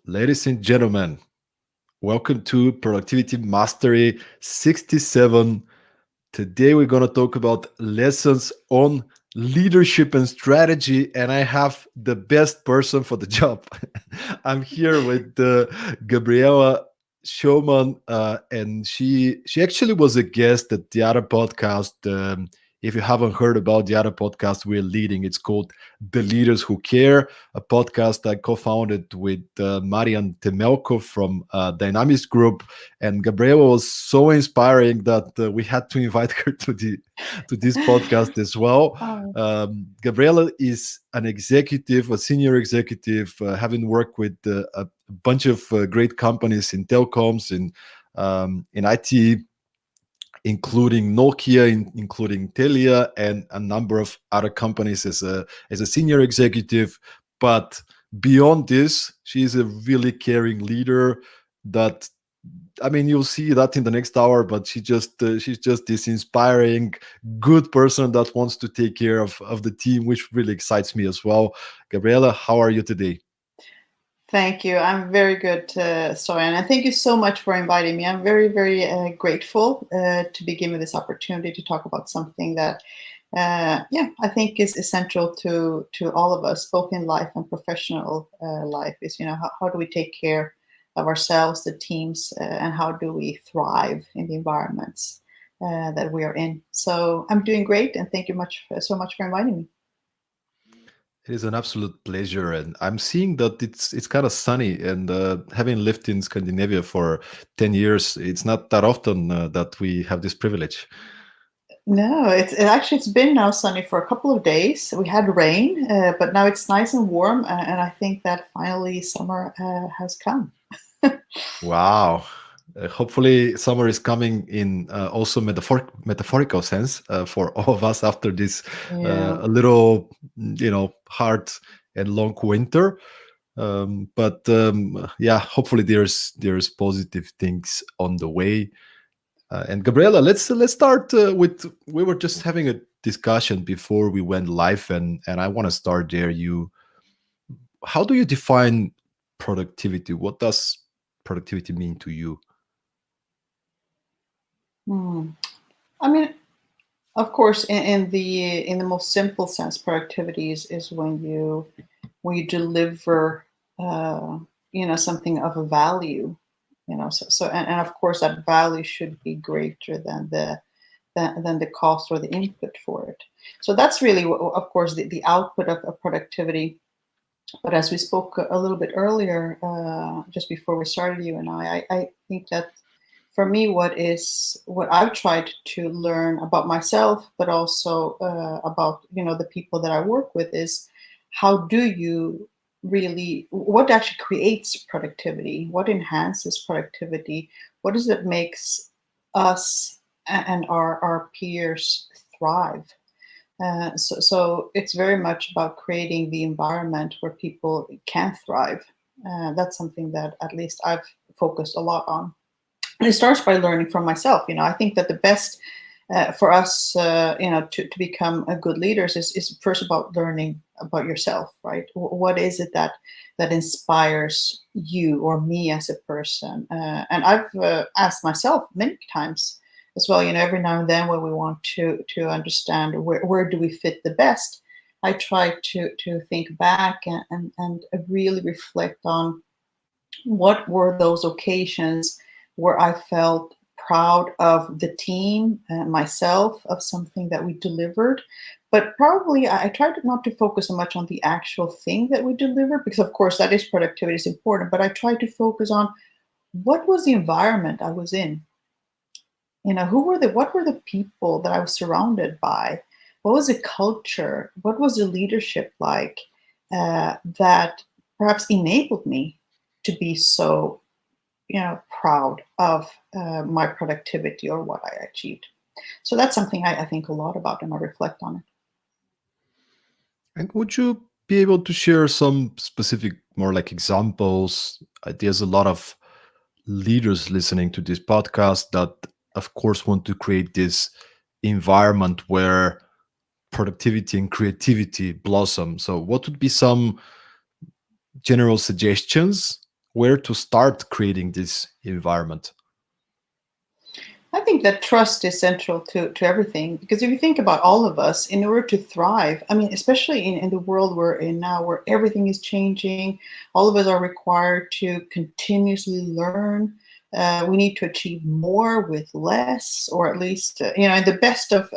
Ladies and gentlemen, welcome to Productivity Mastery 67. Today we're going to talk about lessons on leadership and strategy, and I have the best person for the job. I'm here with Gabriela Sjöman, and she actually was a guest at the other podcast. If you haven't heard about the other podcast we're leading, it's called The Leaders Who Care, a podcast I co-founded with Marian Temelko from Dynamics Group. And Gabriela was so inspiring that we had to invite her to this podcast as well. Oh, Gabriela is an executive, a senior executive, having worked with a bunch of great companies in telecoms, in IT, including Nokia, including Telia, and a number of other companies as a senior executive. But beyond this, she's a really caring leader. That I mean, you'll see that in the next hour. But she's just this inspiring, good person that wants to take care of the team, which really excites me as well. Gabriela, how are you today? thank you. I'm very good, Soyan, and thank you so much for inviting me. I'm very, very grateful to be given this opportunity to talk about something that, I think is essential to all of us, both in life and professional life. Is how do we take care of ourselves, the teams, and how do we thrive in the environments that we are in? So I'm doing great, and thank you so much for inviting me. It is an absolute pleasure, and I'm seeing that it's kind of sunny. And having lived in Scandinavia for 10 years, it's not that often that we have this privilege. No, it's been now sunny for a couple of days. We had rain, but now it's nice and warm, and I think that finally summer has come. Wow! Hopefully, summer is coming in also metaphorical sense for all of us after this Yeah. a little, hard and long winter. But yeah, hopefully there's positive things on the way. And Gabriela, let's start with we were just having a discussion before we went live, and I want to start there. How do you define productivity? What does productivity mean to you? Hmm. I mean, of course, in the most simple sense, productivity is when you deliver, uh, something of a value. And of course that value should be greater than the cost or the input for it. So that's really, of course, the output of productivity. But as we spoke a little bit earlier, just before we started, you and I think that for me, what I've tried to learn about myself, but also about the people that I work with, is how do you really, what actually creates productivity, what enhances productivity, what is it makes us and our peers thrive. So it's very much about creating the environment where people can thrive. That's something that at least I've focused a lot on. And it starts by learning from myself. I think that the best for us, to become a good leaders is first about learning about yourself, right? What is it that inspires you or me as a person? And I've asked myself many times as well. Every now and then when we want to understand where do we fit the best, I try to think back and really reflect on what were those occasions where I felt proud of the team and myself, of something that we delivered. But probably I tried not to focus so much on the actual thing that we delivered, because of course that is productivity, is important. But I tried to focus on what was the environment I was in. What were the people that I was surrounded by? What was the culture? What was the leadership like, that perhaps enabled me to be so proud of my productivity or what I achieved. So that's something I think a lot about, and I reflect on it. And would you be able to share some specific, more like examples? There's a lot of leaders listening to this podcast that, of course, want to create this environment where productivity and creativity blossom. So, what would be some general suggestions where to start creating this environment? I think that trust is central to everything, because if you think about all of us, in order to thrive, I mean, especially in the world we're in now, where everything is changing, all of us are required to continuously learn. We need to achieve more with less, or at least, in the best of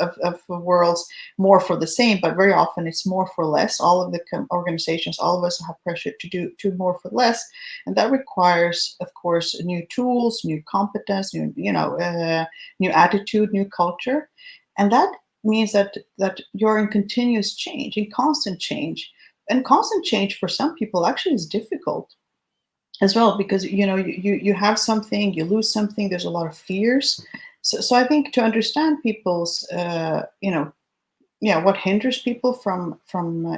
worlds, more for the same, but very often it's more for less. All of the organizations, all of us have pressure to do more for less. And that requires, of course, new tools, new competence, new attitude, new culture. And that means that you're in continuous change, in constant change. And constant change for some people actually is difficult as well, because you have something, you lose something, there's a lot of fears. So I think to understand people's yeah, what hinders people from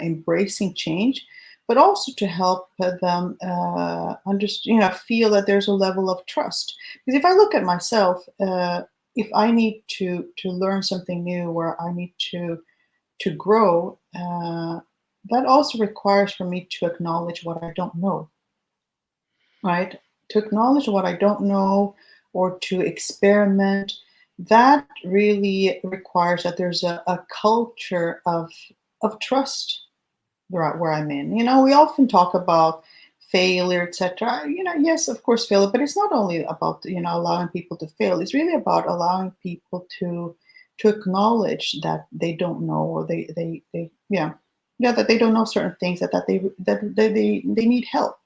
embracing change, but also to help them understand, feel that there's a level of trust. Because if I look at myself, if I need to learn something new, where I need to grow, that also requires for me to acknowledge what I don't know, right? To acknowledge what I don't know, or to experiment. That really requires that there's a culture of trust where I'm in. We often talk about failure, etc. Yes, of course, failure, but it's not only about allowing people to fail. It's really about allowing people to acknowledge that they don't know, or they yeah, that they don't know certain things, that they need help.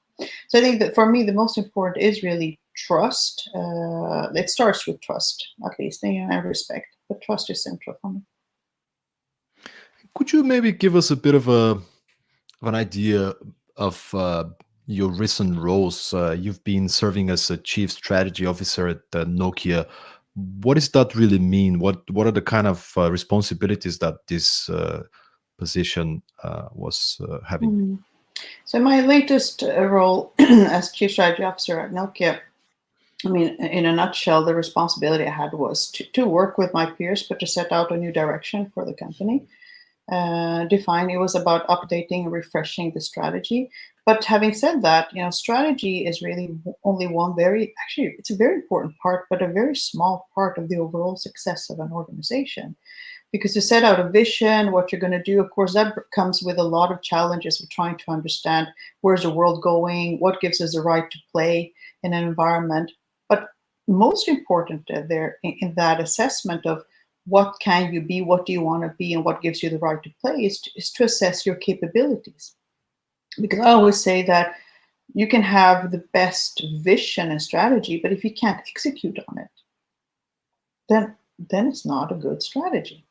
So I think that for me, the most important is really trust. It starts with trust, at least, and respect. But trust is central for me. Could you maybe give us a bit of an idea of your recent roles? You've been serving as a chief strategy officer at Nokia. What does that really mean? What are the kind of responsibilities that this position was having? Mhm. So my latest role as chief strategy officer at Nokia, I mean, in a nutshell, the responsibility I had was to work with my peers, but to set out a new direction for the company. Define it was about updating and refreshing the strategy. But having said that, strategy is really only one very, actually, it's a very important part, but a very small part of the overall success of an organization. Because to set out a vision, what you're going to do, of course, that comes with a lot of challenges of trying to understand where's the world going, what gives us the right to play in an environment. But most important there in that assessment of what can you be, what do you want to be, and what gives you the right to play is to assess your capabilities. Because I always say that you can have the best vision and strategy, but if you can't execute on it, then it's not a good strategy.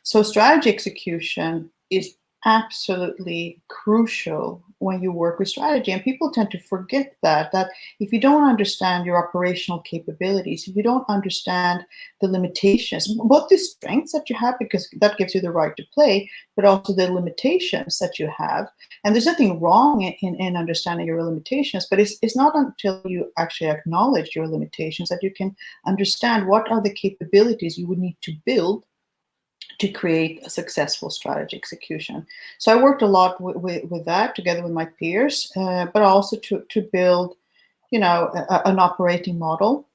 So strategy execution is absolutely crucial when you work with strategy. And people tend to forget that if you don't understand your operational capabilities, if you don't understand the limitations, both the strengths that you have, because that gives you the right to play, but also the limitations that you have. And there's nothing wrong in understanding your limitations, but it's not until you actually acknowledge your limitations that you can understand what are the capabilities you would need to build to create a successful strategy execution. So I worked a lot with that together with my peers, but also to build, an operating model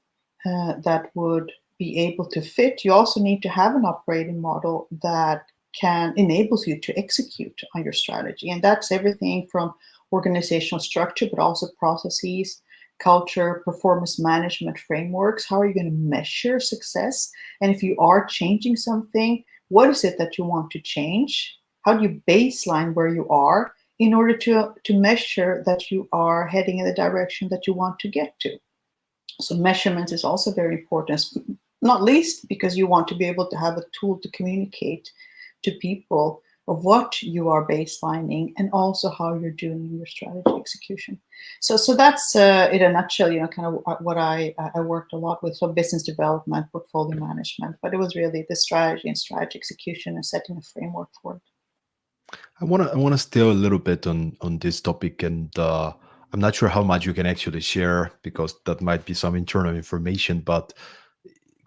that would be able to fit. You also need to have an operating model that can enables you to execute on your strategy, and that's everything from organizational structure, but also processes, culture, performance management frameworks. How are you going to measure success? And if you are changing something, what is it that you want to change? How do you baseline where you are in order to measure that you are heading in the direction that you want to get to? So measurement is also very important, not least because you want to be able to have a tool to communicate to people of what you are baselining and also how you're doing your strategy execution. So that's in a nutshell, kind of what I worked a lot with. So business development, portfolio management, but it was really the strategy and strategy execution and setting a framework for it. I want to stay a little bit on this topic, and I'm not sure how much you can actually share because that might be some internal information. But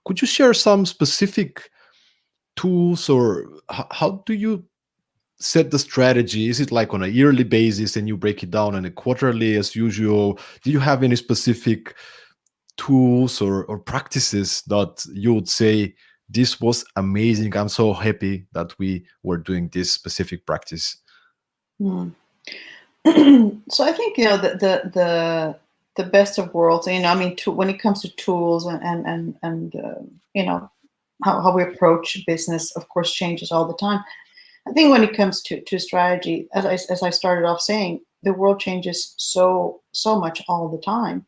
could you share some specific tools, or how do you set the strategy? Is it like on a yearly basis and you break it down on a quarterly as usual? Do you have any specific tools or practices that you would say this was amazing? I'm so happy that we were doing this specific practice. Mm. So I think the best of worlds. I mean, when it comes to tools and how we approach business, of course, changes all the time. I think when it comes to strategy, as I started off saying, the world changes so much all the time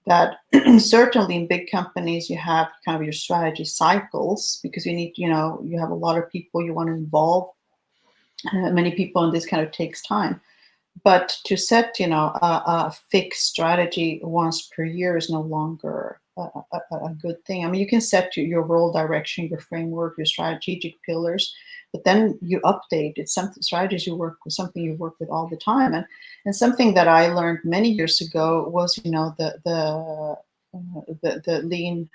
that certainly in big companies you have kind of your strategy cycles because you have a lot of people you want to involve, many people, and this kind of takes time. But to set a fixed strategy once per year is no longer a good thing. I mean, you can set your role direction, your framework, your strategic pillars, but then you update. It's something strategies you work with, something you work with all the time. And something that I learned many years ago was the lean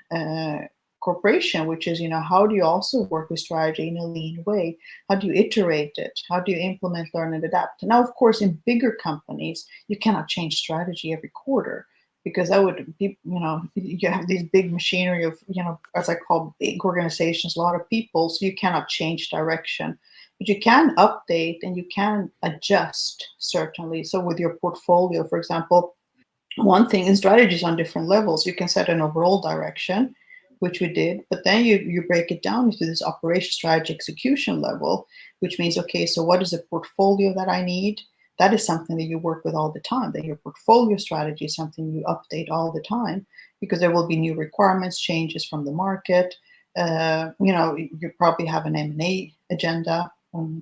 corporation, which is how do you also work with strategy in a lean way? How do you iterate it? How do you implement, learn, and adapt? Now, of course, in bigger companies, you cannot change strategy every quarter because that would be, you have these big machinery of, as I call big organizations, a lot of people, so you cannot change direction. But you can update and you can adjust, certainly. So with your portfolio, for example, one thing in strategies on different levels, you can set an overall direction, which we did, but then you break it down into this operation strategy execution level, which means, okay, so what is the portfolio that I need? That is something that you work with all the time. Then your portfolio strategy is something you update all the time because there will be new requirements, changes from the market. You probably have an M&A agenda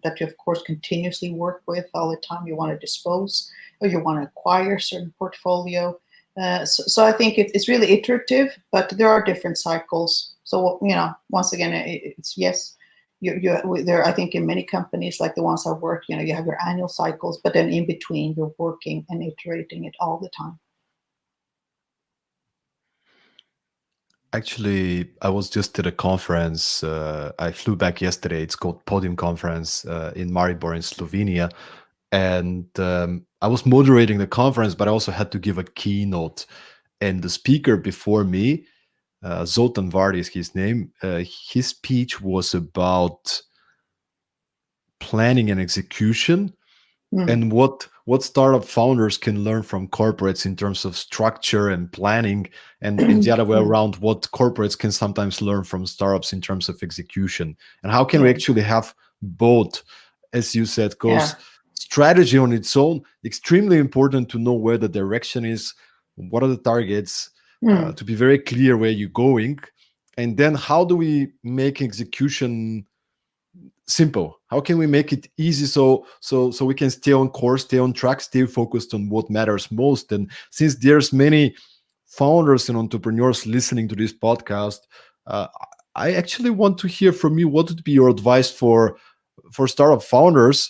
that you, of course, continuously work with all the time. You want to dispose or you want to acquire a certain portfolio. So I think it's really iterative, but there are different cycles. So once again, it's yes. There. I think in many companies like the ones I work, you have your annual cycles, but then in between, you're working and iterating it all the time. Actually, I was just at a conference. I flew back yesterday. It's called Podium Conference in Maribor in Slovenia. And I was moderating the conference, but I also had to give a keynote. And the speaker before me, Zoltan Vardy is his name, his speech was about planning and execution and what startup founders can learn from corporates in terms of structure and planning, and the other way around, what corporates can sometimes learn from startups in terms of execution, and how can we actually have both, as you said, because strategy on its own, extremely important to know where the direction is, what are the targets, to be very clear where you're going, and then how do we make execution simple? How can we make it easy so we can stay on course, stay on track, stay focused on what matters most? And since there's many founders and entrepreneurs listening to this podcast, I actually want to hear from you. What would be your advice for startup founders,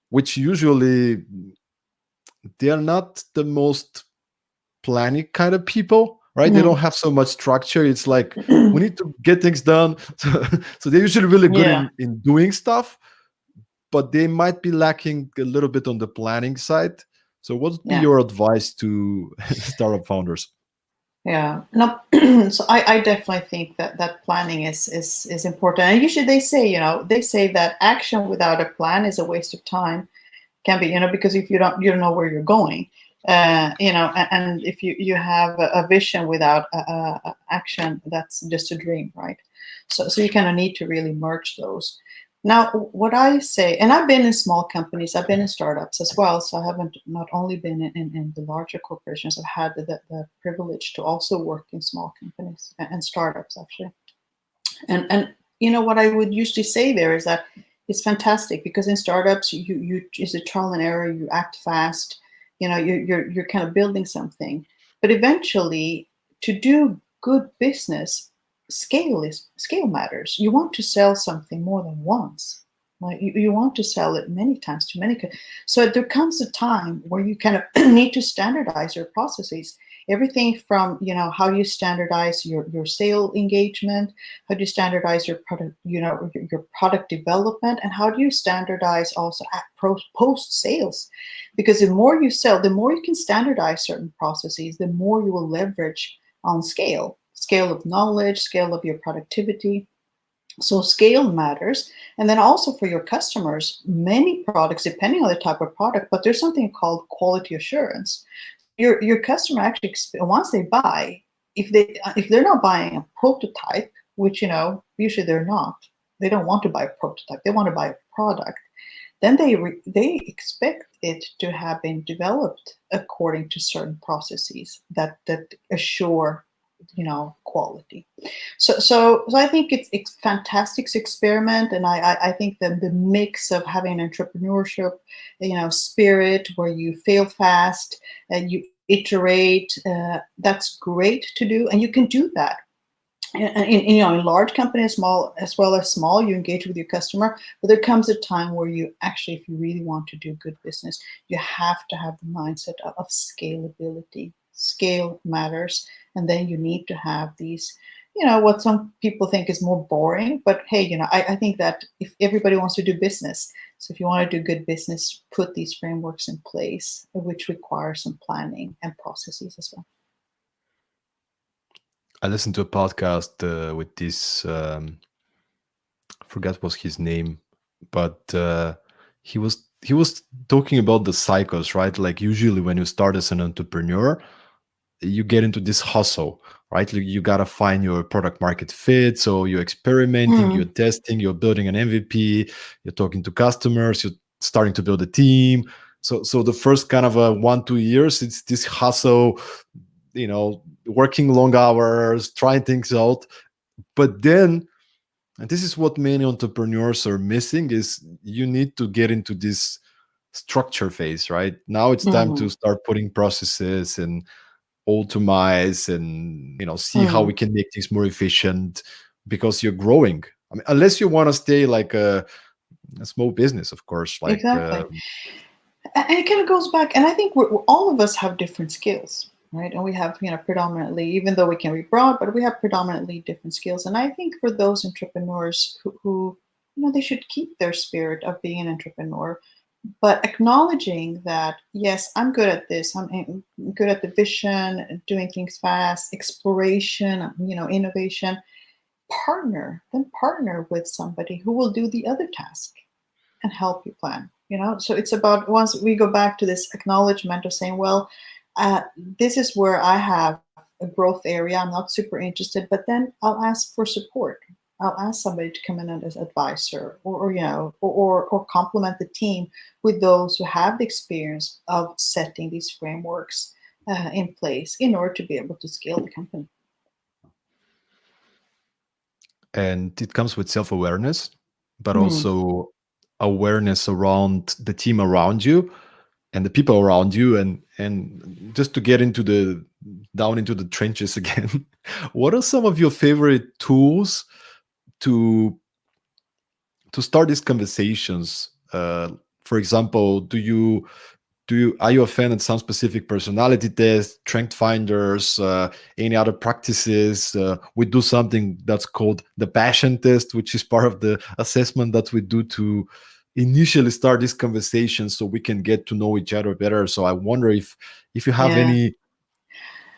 which usually they are not the most planning kind of people, right? They don't have so much structure. It's like we need to get things done. So they're usually really good in doing stuff, but they might be lacking a little bit on the planning side. So what would be your advice to startup founders? Yeah, no. So I definitely think that planning is important. And usually they say that action without a plan is a waste of time. Can be, because if you don't know where you're going, and if you have a vision without action, that's just a dream, right? So you kind of need to really merge those. Now, what I say, and I've been in small companies, I've been in startups as well. So I haven't not only been in the larger corporations, I've had the privilege to also work in small companies and startups, actually. And what I would usually say there is that it's fantastic because in startups, you it's a trial and error, you act fast, you're kind of building something. But eventually, to do good business, scale matters. You want to sell something more than once. Like you want to sell it many times to many. So there comes a time where you kind of need to standardize your processes. everything from, how do you standardize your sale engagement, how do you standardize your product, your product development, and how do you standardize also at post sales? Because the more you sell, the more you can standardize certain processes, the more you will leverage on scale of knowledge, scale of your productivity. So scale matters. And then also for your customers, many products, depending on the type of product, but there's something called quality assurance. Your customer actually, once they buy, if they're not buying a prototype, which usually they're not, they don't want to buy a prototype, they want to buy a product, then they expect it to have been developed according to certain processes that assure quality. So I think it's fantastic to experiment, and I think that the mix of having an entrepreneurship, spirit where you fail fast and you iterate, that's great to do, and you can do that. In large companies, small as well as small, you engage with your customer, but there comes a time where you actually, if you really want to do good business, you have to have the mindset of scalability. Scale matters, and then you need to have these, what some people think is more boring, but hey, I think that if everybody wants to do business, so if you want to do good business, put these frameworks in place, which require some planning and processes as well. I listened to a podcast with this, forgot what's his name, but he was talking about the cycles, right? Like usually when you start as an entrepreneur, you get into this hustle, right? Like you gotta find your product market fit. So you're experimenting, you're Mm, testing, you're building an MVP, you're talking to customers, you're starting to build a team. So the first kind of 1-2 years, it's this hustle, working long hours, trying things out. But then, and this is what many entrepreneurs are missing, is you need to get into this structure phase, right? Now it's time to mhm, start putting processes and automate and see how we mm, can make things more efficient, because you're growing. I mean, unless you want to stay like a small business, of course, like exactly. And it kind of goes back, and I think all of us have different skills, right? And we have, predominantly, even though we can be broad, but we have predominantly different skills. And I think for those entrepreneurs who they should keep their spirit of being an entrepreneur, but acknowledging that, yes, I'm good at this. I'm good at the vision, doing things fast, exploration, innovation. Partner with somebody who will do the other task and help you plan. So it's about, once we go back to this acknowledgement of saying, well, this is where I have a growth area, I'm not super interested, but then I'll ask for support. I'll ask somebody to come in as advisor, or complement the team with those who have the experience of setting these frameworks in place in order to be able to scale the company. and it comes with self-awareness, but Mm, also awareness around the team around you and the people around you, and just to get into the down into the trenches again. What are some of your favorite tools to start these conversations? For example, are you a fan of some specific personality tests, strength finders, any other practices? We do something that's called the passion test, which is part of the assessment that we do to initially start this conversation so we can get to know each other better. So I wonder if you have yeah. any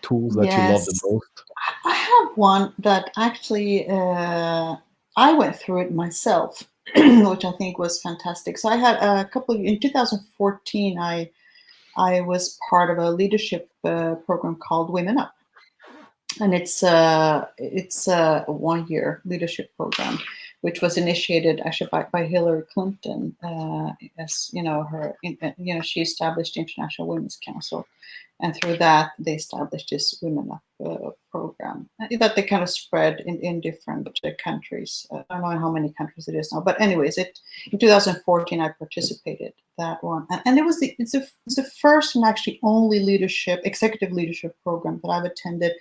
tools that you love the Yes. most. I have one that actually I went through it myself, which I think was fantastic. So I had a couple in 2014. I was part of a leadership program called Women Up, and it's a 1 year leadership program, which was initiated actually by Hillary Clinton. As she established the International Women's Council, and through that they established this Women Up program that they kind of spread in different countries. I don't know how many countries it is now, but anyways, in 2014 I participated that one, and it's the first and actually only executive leadership program that I've attended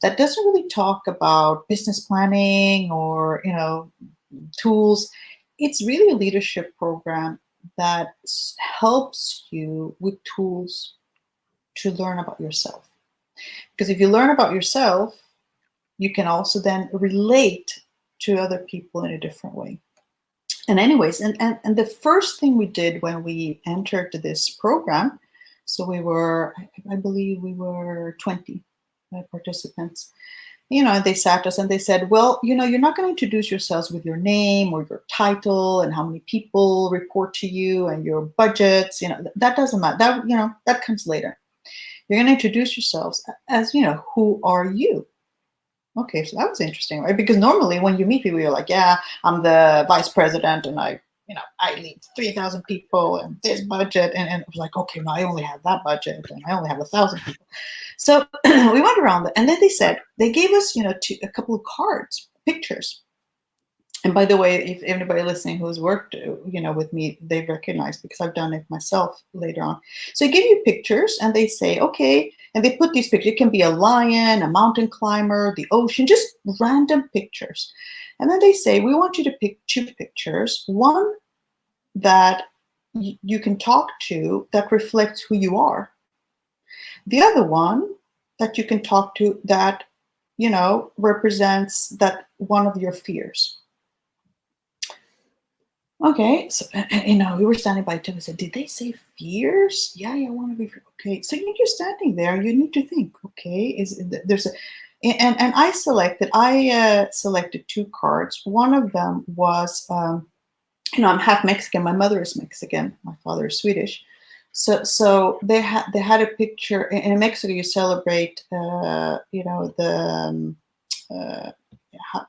that doesn't really talk about business planning or tools. It's really a leadership program that helps you with tools to learn about yourself. Because if you learn about yourself, you can also then relate to other people in a different way. And anyways, and the first thing we did when we entered this program, so we were, I believe we were 20 participants, and they sat us and they said, well, you're not going to introduce yourselves with your name or your title and how many people report to you and your budgets. That doesn't matter. That comes later. You're going to introduce yourselves as, who are you? Okay, so that was interesting, right? Because normally when you meet people, you're like, yeah, I'm the vice president and I lead 3,000 people and this budget. And it was like, okay, no, I only have that budget and I only have 1,000 people. So we went around it, and then they gave us, a couple of cards, pictures. And by the way, if anybody listening who's worked, with me, they recognize, because I've done it myself later on. So they give you pictures and they say, okay, and they put these pictures. It can be a lion, a mountain climber, the ocean, just random pictures. And then they say, we want you to pick 2 pictures, one that you can talk to that reflects who you are. The other one that you can talk to that, represents that one of your fears. Okay, so we were standing by too. I said, "Did they say fears?" Yeah, one of you. Okay, so you're standing there. You need to think. Okay, there's a, and I selected 2 cards. One of them was, I'm half Mexican. My mother is Mexican. My father is Swedish. So they had a picture in Mexico. You celebrate, the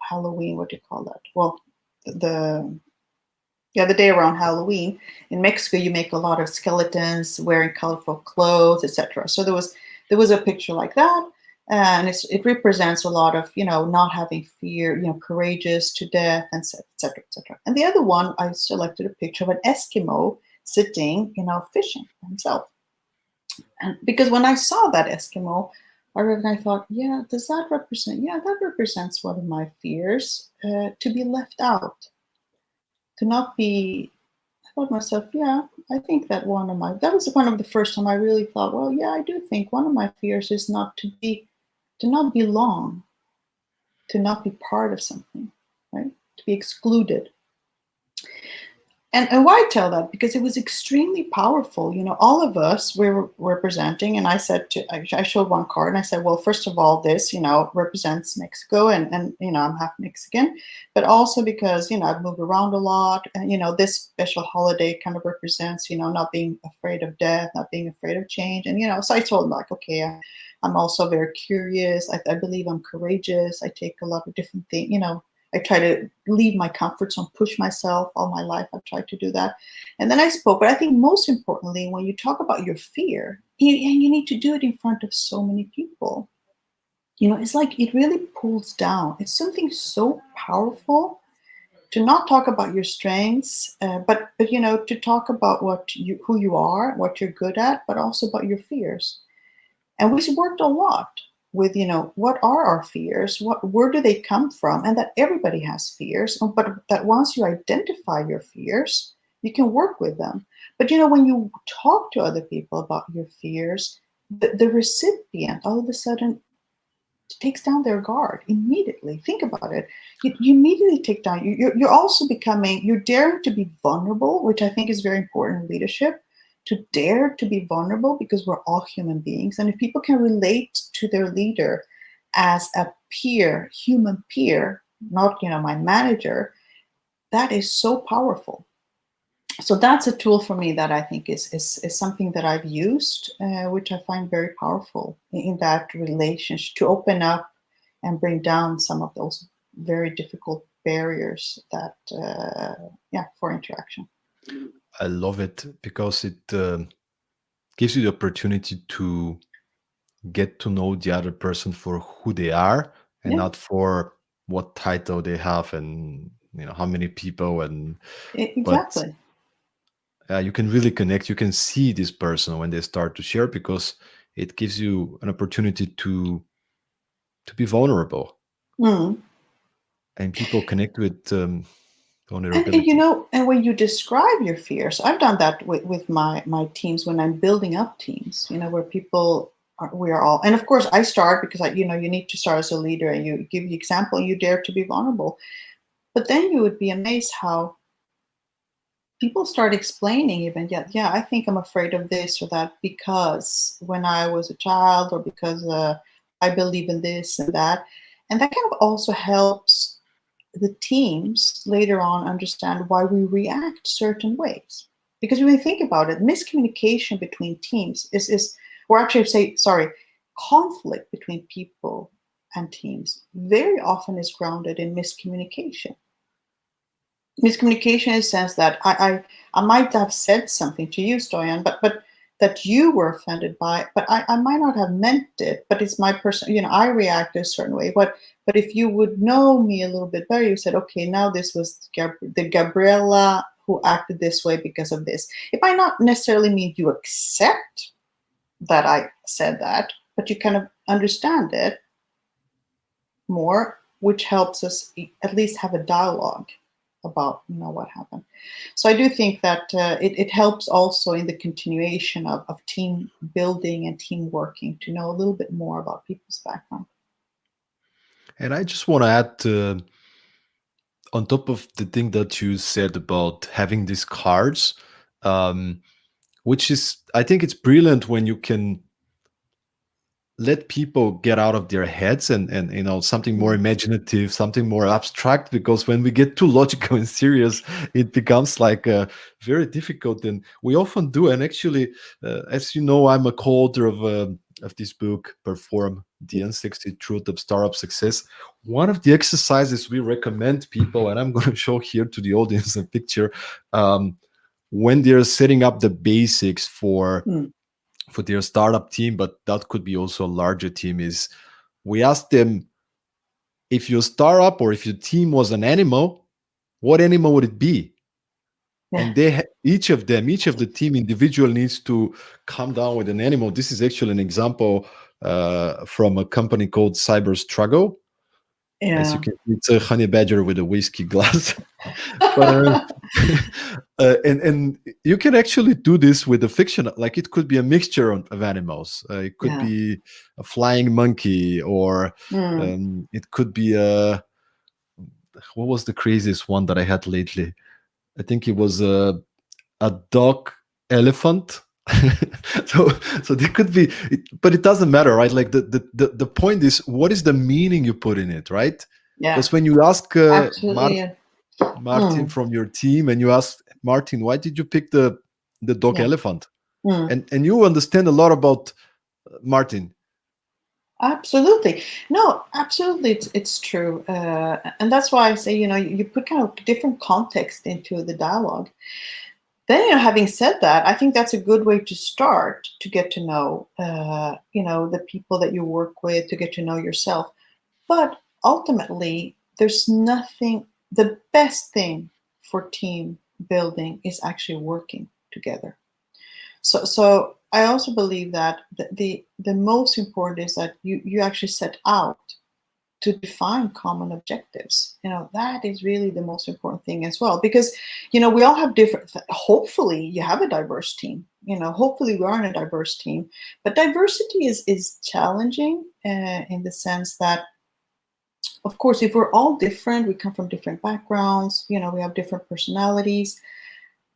Halloween. What do you call that? Well, the day around Halloween. In Mexico, you make a lot of skeletons wearing colorful clothes, etc. So there was a picture like that, and it represents a lot of not having fear, courageous to death, and etc. etc. And the other one, I selected a picture of an Eskimo sitting, fishing himself. And because when I saw that Eskimo, I thought, yeah, does that represent? Yeah, that represents one of my fears, to be left out. To not be, I thought to myself, yeah, I think that that was one of the first time I really thought, well, yeah, I do think one of my fears is to not belong, to not be part of something, right? To be excluded. And why I tell that? Because it was extremely powerful. All of us were representing, and I showed one card and I said, well, first of all, this, represents Mexico, and I'm half Mexican, but also because, I've moved around a lot, and, this special holiday kind of represents, not being afraid of death, not being afraid of change. And, so I told them, like, okay, I'm also very curious. I believe I'm courageous. I take a lot of different things, I try to leave my comfort zone, push myself all my life. I've tried to do that. And then I spoke. But I think most importantly, when you talk about your fear, you need to do it in front of so many people. It's like it really pulls down. It's something so powerful to not talk about your strengths, but to talk about who you are, what you're good at, but also about your fears. And we worked a lot with, what are our fears? Where do they come from? And that everybody has fears, but that once you identify your fears, you can work with them. But, when you talk to other people about your fears, the recipient all of a sudden takes down their guard immediately. Think about it. You immediately take down, you're also you're daring to be vulnerable, which I think is very important in leadership. To dare to be vulnerable, because we're all human beings. And if people can relate to their leader as a peer, human peer, not, my manager, that is so powerful. So that's a tool for me that I think is something that I've used, which I find very powerful in that relationship, to open up and bring down some of those very difficult barriers that, for interaction. I love it because it gives you the opportunity to get to know the other person for who they are, and Yeah, not for what title they have, and how many people, and but exactly. you can really connect. You can see this person when they start to share, because it gives you an opportunity to be vulnerable, Mm. and people connect with And vulnerability. and when you describe your fears, I've done that with my teams when I'm building up teams, where people we are all, and of course I start because you need to start as a leader and you give the example and you dare to be vulnerable. But then you would be amazed how people start explaining even, yeah, I think I'm afraid of this or that because when I was a child, or because I believe in this and that. And that kind of also helps the teams later on understand why we react certain ways. Because when you think about it, miscommunication between teams is or actually say, sorry, conflict between people and teams very often is grounded in miscommunication. Miscommunication in the sense that I might have said something to you, Stoyan, but that you were offended by, but I might not have meant it, but it's my person, I react a certain way. But if you would know me a little bit better, you said, okay, now this was the Gabriela who acted this way because of this. It might not necessarily mean you accept that I said that, but you kind of understand it more, which helps us at least have a dialogue about what happened. So I do think that it helps also in the continuation of team building and team working to know a little bit more about people's background. And I just want to add, on top of the thing that you said about having these cards, um, which is, I think it's brilliant when you can let people get out of their heads and something more Mm. imaginative, something more abstract, because when we get too logical and serious, it becomes like very difficult. And we often do. And actually, as you know, I'm a co-author of this book, Perform: The Unsexy Truth of Startup Success. One of the exercises we recommend people, and I'm going to show here to the audience a picture, when they're setting up the basics for Mm. their startup team, but that could be also a larger team, is we ask them, if your startup or if your team was an animal, what animal would it be? Yeah. And each of the team individual needs to come down with an animal. This is actually an example from a company called Cyber Struggle. As you Yeah. can see, it's a honey badger with a whiskey glass. But and you can actually do this with a fiction. Like, it could be a mixture of animals. It could Yeah. be a flying monkey, or Mm. it could be a, what was the craziest one that I had lately? I think it was a dog elephant. so there could be, but it doesn't matter, right? Like, the point is, what is the meaning you put in it, right? Yeah. Because when you ask Absolutely. Yeah. Martin Mm. from your team, and you ask Martin, why did you pick the dog Yeah. elephant? Mm. And you understand a lot about Martin. Absolutely. No, absolutely. It's true. And that's why I say, you put kind of different context into the dialogue. Then, having said that, I think that's a good way to start to get to know, the people that you work with, to get to know yourself. But ultimately, there's nothing, the best thing for team building is actually working together. So I also believe that the most important is that you actually set out to define common objectives. That is really the most important thing as well, because we all have different, hopefully you have a diverse team, hopefully we are in a diverse team, but diversity is challenging in the sense that, of course, if we're all different, we come from different backgrounds, we have different personalities,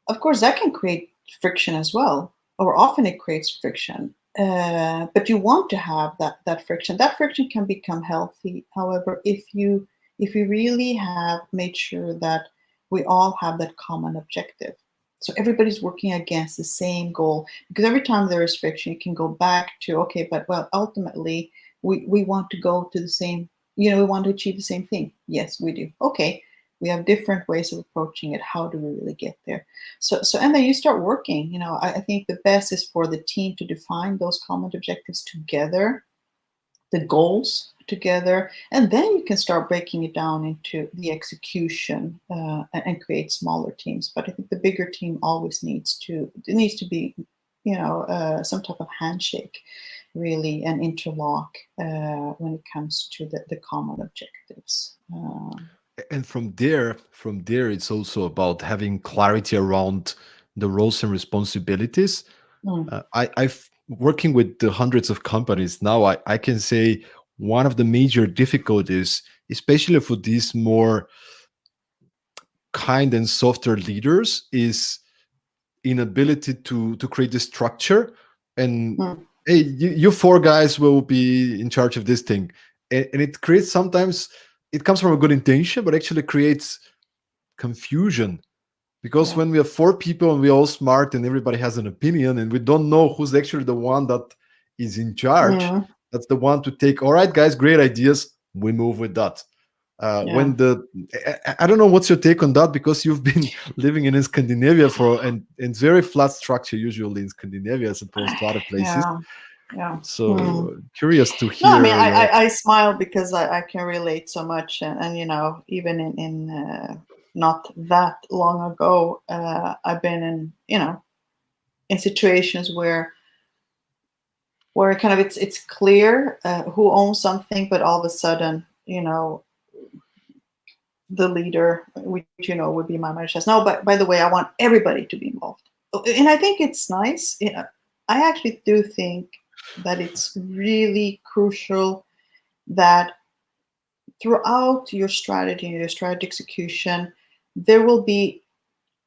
of course that can create friction as well, or often it creates friction. But you want to have that friction. That friction can become healthy, however, if you really have made sure that we all have that common objective. So everybody's working against the same goal, because every time there is friction, you can go back to, okay, but well, ultimately we want to go to the same, we want to achieve the same thing. Yes, we do. Okay, we have different ways of approaching it. How do we really get there? So and then you start working. I think the best is for the team to define those common objectives together, the goals together, and then you can start breaking it down into the execution, and create smaller teams. But I think the bigger team always needs to be, some type of handshake, really, and interlock when it comes to the common objectives. And from there, it's also about having clarity around the roles and responsibilities. Mm, I working with the hundreds of companies now, I can say one of the major difficulties, especially for these more kind and softer leaders, is inability to create the structure and, Mm, hey, you four guys will be in charge of this thing. And it creates, sometimes it comes from a good intention but actually creates confusion, because yeah. when we have four people and we're all smart and everybody has an opinion and we don't know who's actually the one that is in charge, Mm, that's the one to take, all right guys, great ideas, we move with that. yeah. When the I don't know what's your take on that, because you've been living in Scandinavia for, and it's very flat structure usually in Scandinavia as opposed to other places. Yeah. Yeah. Hmm. So curious to No, I mean, hear your. I smile because I can relate so much, and even in not that long ago, I've been in in situations where kind of it's clear who owns something, but all of a sudden, the leader, which would be my manager, says, "No, but by the way, I want everybody to be involved," and I think it's nice. I actually do think that it's really crucial that throughout your strategy and your strategy execution, there will be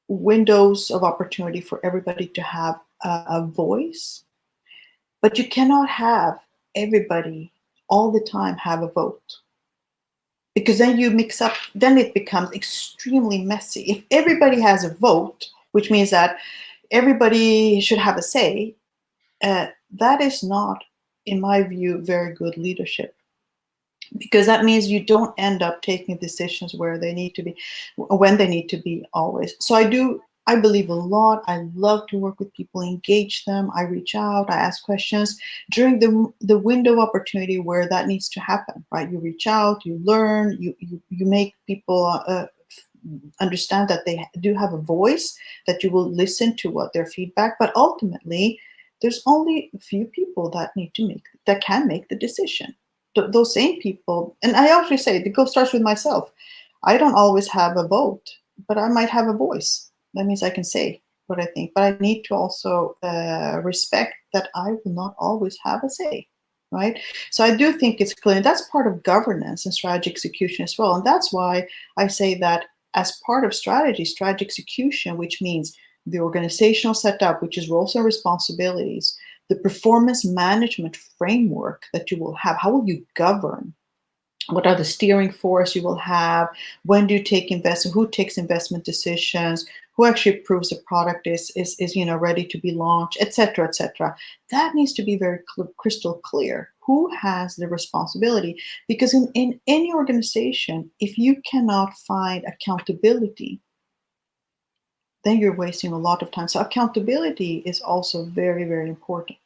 windows of opportunity for everybody to have a voice, but you cannot have everybody all the time have a vote, because then you mix up, then it becomes extremely messy. If everybody has a vote, which means that everybody should have a say, that is not, in my view, very good leadership, because that means you don't end up taking decisions where they need to be, when they need to be, always. So I believe a lot. I love to work with people, engage them. I reach out, I ask questions during the window of opportunity where that needs to happen, right? You reach out, you learn, you make people understand that they do have a voice, that you will listen to what their feedback, but ultimately there's only a few people that can make the decision. Those same people, and I actually say it goes starts with myself. I don't always have a vote, but I might have a voice. That means I can say what I think, but I need to also respect that I will not always have a say, right? So I do think it's clear. That's part of governance and strategy execution as well, and that's why I say that as part of strategy execution, which means the organizational setup, which is roles and responsibilities, the performance management framework that you will have. How will you govern? What are the steering force you will have? When do you take investment? Who takes investment decisions? Who actually approves the product is ready to be launched, etc., etc. That needs to be very crystal clear. Who has the responsibility? Because in any organization, if you cannot find accountability, then you're wasting a lot of time. So accountability is also very, very important,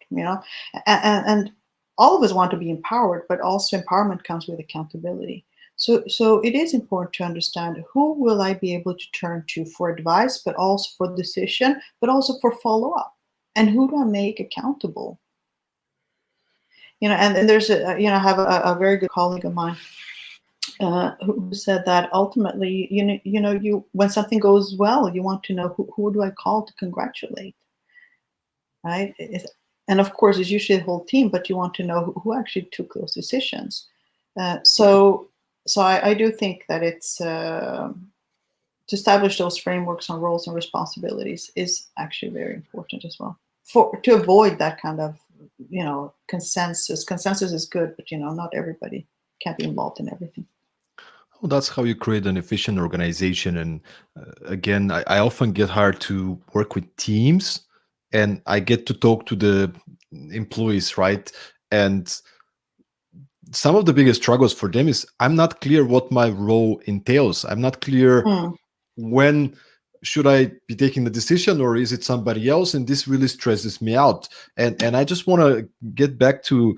and all of us want to be empowered, but also empowerment comes with accountability. So it is important to understand who will I be able to turn to for advice, but also for decision, but also for follow up, and who do I make accountable? And there's I have a very good colleague of mine who said that ultimately, you when something goes well, you want to know who do I call to congratulate, right? And of course, it's usually the whole team, but you want to know who actually took those decisions. So I do think that it's to establish those frameworks on roles and responsibilities is actually very important as well, for to avoid that kind of consensus. Consensus is good, but not everybody can be involved in everything. Well, that's how you create an efficient organization. And again, I often get hired to work with teams, and I get to talk to the employees, right? And some of the biggest struggles for them is I'm not clear what my role entails. I'm not clear Mm, when should I be taking the decision, or is it somebody else, and this really stresses me out. And I just want to get back to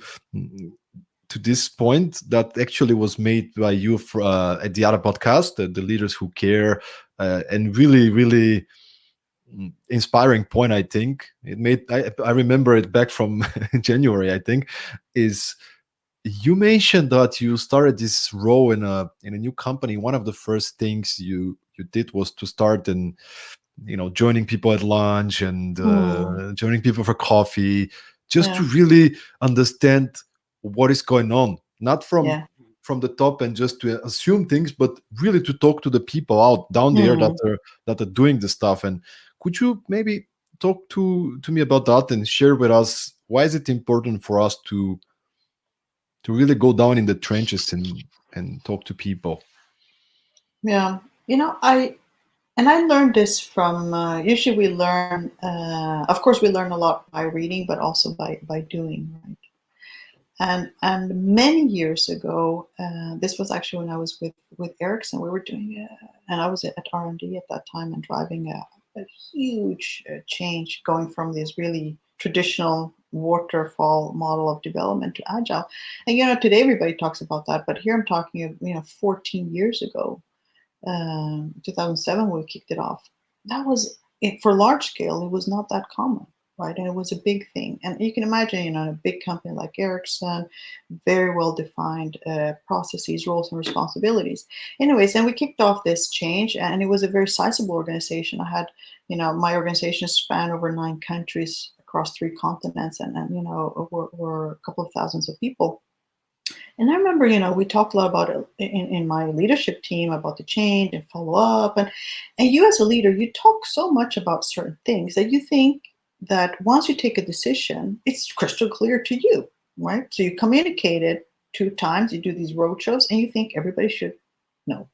this point that actually was made by you at the other podcast, the leaders who care, and really, really inspiring point. I think it made. I remember it back from January. I think is you mentioned that you started this role in a new company. One of the first things you did was to start and joining people at lunch and mm, joining people for coffee, just to Yeah. really understand what is going on, not Yeah. from the top and just to assume things, but really to talk to the people out down there Mhm. that are doing the stuff. And could you maybe talk to me about that and share with us why is it important for us to really go down in the trenches and talk to people? Yeah. I learned this from, usually we learn, of course, we learn a lot by reading, but also by doing, right? And many years ago, this was actually when I was with Ericsson. We were doing, and I was at R&D at that time and driving a huge change, going from this really traditional waterfall model of development to agile. And today everybody talks about that, but here I'm talking of 14 years ago, 2007 we kicked it off. That was it for large scale. It was not that common, right? And it was a big thing. And you can imagine, a big company like Ericsson, very well defined processes, roles, and responsibilities. Anyways, and we kicked off this change, and it was a very sizable organization. I had, my organization spanned over 9 countries across 3 continents, and were a couple of thousands of people. And I remember, we talked a lot about it in my leadership team about the change and follow up. And you as a leader, you talk so much about certain things that you think that once you take a decision, it's crystal clear to you, right? So you communicate it 2 times, you do these roadshows, and you think everybody should know.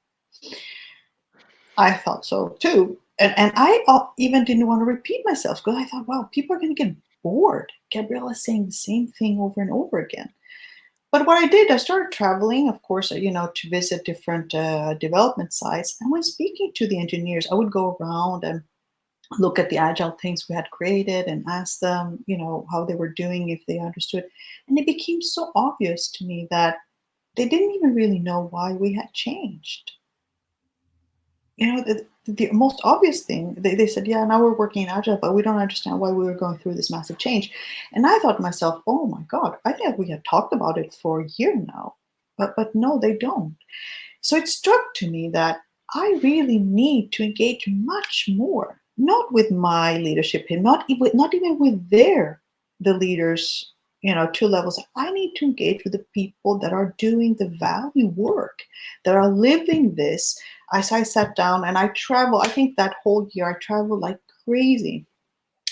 I thought so too. And I even didn't want to repeat myself because I thought, wow, people are going to get bored. Gabriela is saying the same thing over and over again. But what I did, I started traveling, of course, to visit different development sites. And when speaking to the engineers, I would go around and look at the agile things we had created and ask them, how they were doing, if they understood. And it became so obvious to me that they didn't even really know why we had changed. The most obvious thing, they said, yeah, now we're working in agile, but we don't understand why we were going through this massive change. And I thought to myself, oh my God, I think we had talked about it for a year now. But no, they don't. So it struck to me that I really need to engage much more, not with my leadership team, not even with the leaders, 2 levels. I need to engage with the people that are doing the value work, that are living this. As I sat down and I travel, I think that whole year I traveled like crazy.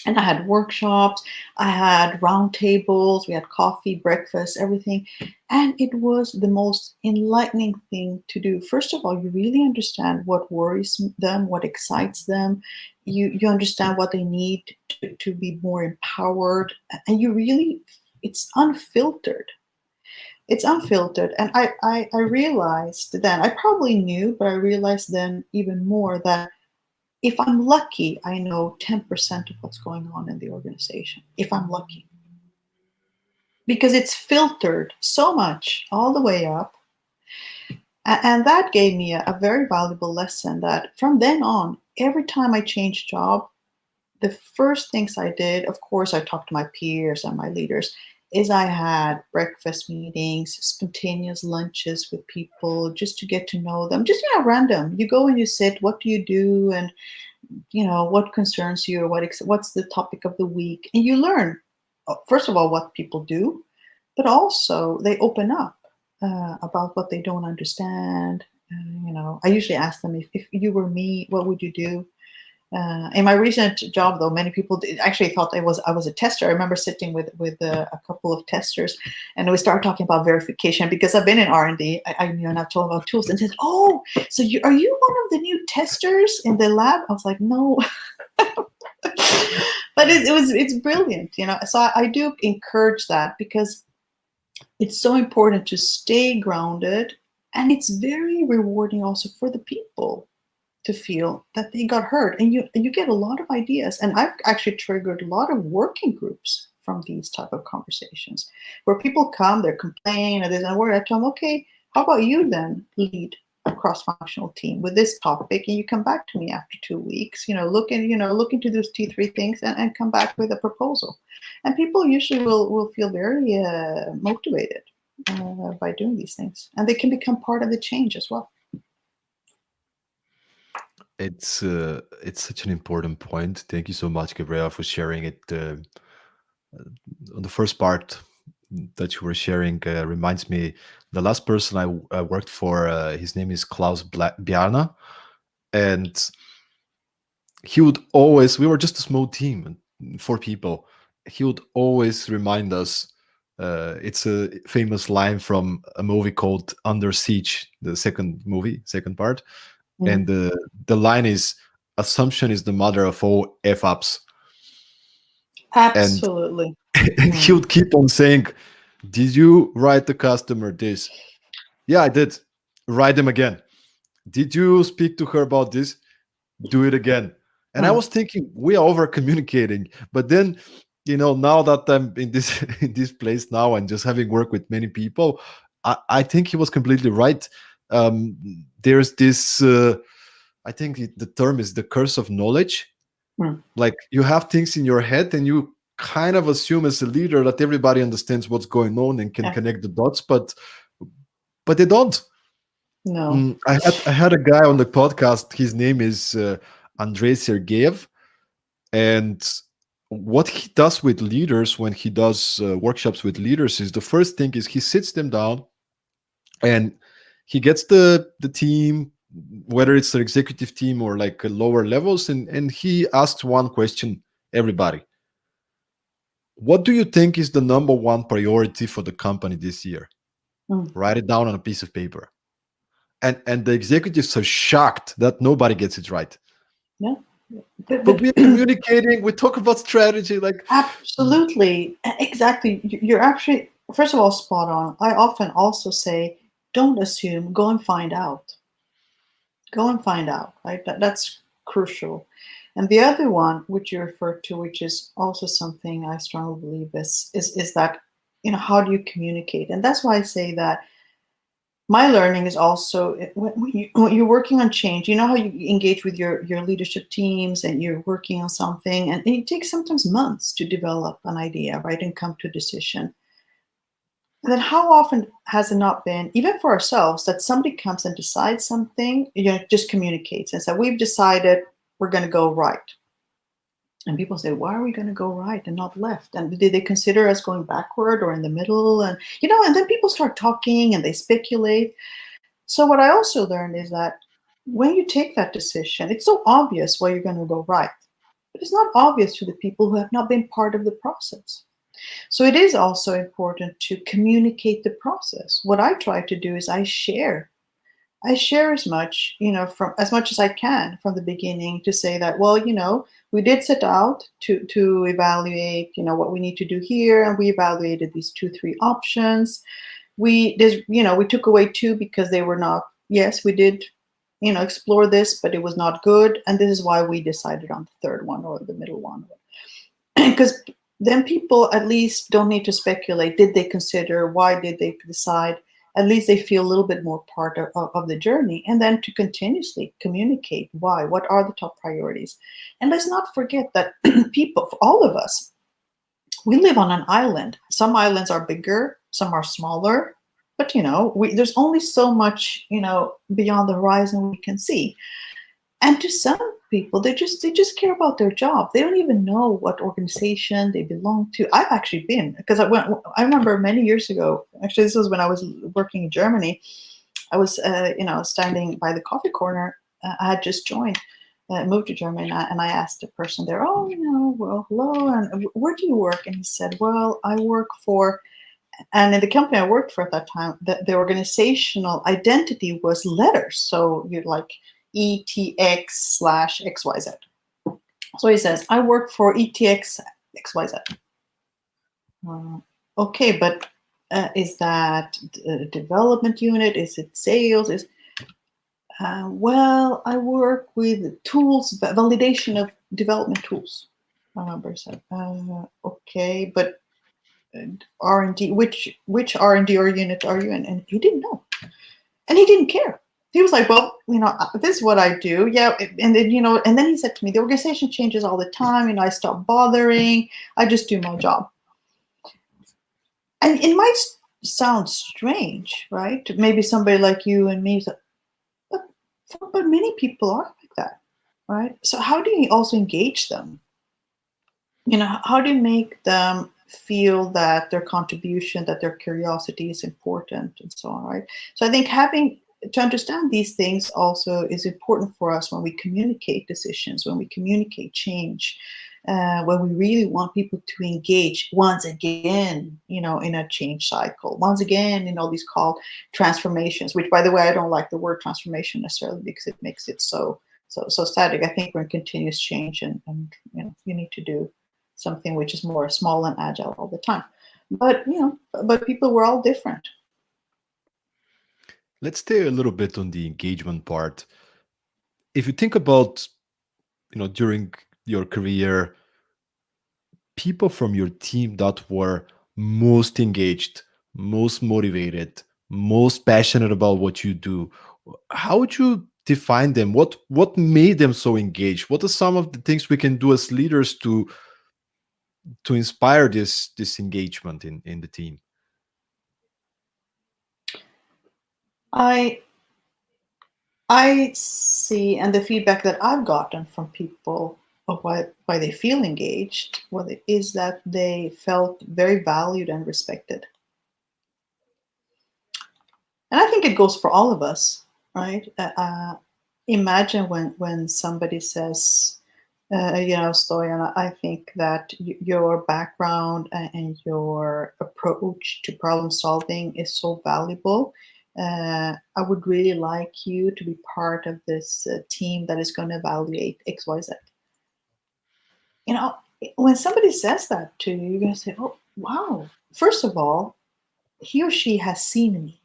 And I had workshops, I had round tables, we had coffee, breakfast, everything. And it was the most enlightening thing to do. First of all, you really understand what worries them, what excites them. You understand what they need to be more empowered. And it's unfiltered. It's unfiltered. And I realized then, I probably knew, but I realized then even more that if I'm lucky, I know 10% of what's going on in the organization, if I'm lucky, because it's filtered so much all the way up. And that gave me a very valuable lesson that from then on, every time I changed job, the first things I did, of course, I talked to my peers and my leaders, is I had breakfast meetings, spontaneous lunches with people just to get to know them, just, random. You go and you sit, what do you do? And what concerns you, or what's the topic of the week, and you learn, first of all, what people do, but also they open up about what they don't understand. I usually ask them, if you were me, what would you do? In my recent job, though, many people actually thought I was a tester. I remember sitting with a couple of testers, and we started talking about verification because I've been in R&D. And I've told about tools, and said, "Oh, so are you one of the new testers in the lab?" I was like, "No," but it's brilliant. So I do encourage that because it's so important to stay grounded, and it's very rewarding also for the people to feel that they got heard, and you get a lot of ideas. And I've actually triggered a lot of working groups from these type of conversations where people come, they're complaining, and there's a word. I tell them, okay, how about you then lead a cross-functional team with this topic, and you come back to me after 2 weeks, look into those 2-3 things, and come back with a proposal. And people usually will feel very motivated by doing these things, and they can become part of the change as well. It's such an important point. Thank you so much, Gabriela, for sharing it On the first part that you were sharing reminds me the last person I worked for. His name is Klaus Bjarna, and he would always. We were just a small team, 4 people. He would always remind us. It's a famous line from a movie called Under Siege, the second movie, second part, Mm. and the line is, "Assumption is the mother of all f ups," and Absolutely. and he Mm. would keep on saying, "Did you write the customer this?" "Yeah, I did." "Write them again." "Did you speak to her about this?" "Do it again." And I Mm. was thinking we are over communicating, but then, now that I'm in this in this place now and just having worked with many people, I think he was completely right. There's this. I think the term is the curse of knowledge. Mm. Like you have things in your head and you kind of assume as a leader that everybody understands what's going on and can Yeah. connect the dots, but they don't. No. I had a guy on the podcast. His name is Andrei Sergeyev, and what he does with leaders when he does workshops with leaders is the first thing is he sits them down and he gets the team, whether it's an executive team or like lower levels, and he asks one question: everybody, what do you think is the number one priority for the company this year? Mm. Write it down on a piece of paper. And the executives are shocked that nobody gets it right. Yeah. But, But but we're communicating, we talk about strategy, like absolutely, exactly. You're actually, first of all, spot on. I often also say, don't assume, go and find out. Go and find out, right? That's crucial. And the other one, which you referred to, which is also something I strongly believe is that, how do you communicate? And that's why I say that my learning is also when you're working on change, you know how you engage with your leadership teams and you're working on something, and it takes sometimes months to develop an idea, right, and come to a decision. And then how often has it not been, even for ourselves, that somebody comes and decides something, just communicates and said, we've decided we're going to go right. And people say, why are we going to go right and not left? And did they consider us going backward or in the middle? And, and then people start talking and they speculate. So what I also learned is that when you take that decision, it's so obvious why you're going to go right, but it's not obvious to the people who have not been part of the process. So it is also important to communicate the process. What I try to do is I share. I share as much, from as much as I can from the beginning to say that, well, we did set out to evaluate, what we need to do here, and we evaluated these 2, 3 options. We took away 2 because they were not. Yes, we did, explore this, but it was not good, and this is why we decided on the third one or the middle one. Because then people at least don't need to speculate. Did they consider? Why did they decide? At least they feel a little bit more part of the journey, and then to continuously communicate why. What are the top priorities? And let's not forget that people, all of us, we live on an island. Some islands are bigger, some are smaller, but there's only so much beyond the horizon we can see. And to some people, they just care about their job. They don't even know what organization they belong to. I've actually been, because I remember many years ago. Actually, this was when I was working in Germany. I was standing by the coffee corner. I had just joined. Moved to Germany, and I asked the person there, oh, well, hello, and where do you work? And he said, well, I work for, and in the company I worked for at that time, the organizational identity was letters. So you'd like ETX/XYZ. So he says, I work for ETX XYZ. Okay, but is that a development unit? Is it sales? Well, I work with tools, validation of development tools. My number said, okay, but R&D, which R&D or unit are you in? And he didn't know, and he didn't care. He was like, well, this is what I do. Yeah. And then, and then he said to me, the organization changes all the time. I stop bothering. I just do my job. And it might sound strange, right? Maybe somebody like you and me, but many people are like that, right? So how do you also engage them? How do you make them feel that their contribution, that their curiosity is important, and so on, right? So I think having to understand these things also is important for us when we communicate decisions, when we communicate change, when we really want people to engage once again, in a change cycle, once again in all these called transformations. Which, by the way, I don't like the word transformation necessarily because it makes it so static. I think we're in continuous change, and you need to do something which is more small and agile all the time. But people were all different. Let's stay a little bit on the engagement part. If you think about, during your career, people from your team that were most engaged, most motivated, most passionate about what you do, how would you define them? What made them so engaged? What are some of the things we can do as leaders to inspire this engagement in the team? I I see, and the feedback that I've gotten from people of why they feel engaged, is that they felt very valued and respected. And I think it goes for all of us, right? Imagine when somebody says, Stoyan, I think that your background and your approach to problem solving is so valuable. I would really like you to be part of this team that is going to evaluate XYZ. You know, when somebody says that to you, you're going to say, oh, wow. First of all, he or she has seen me,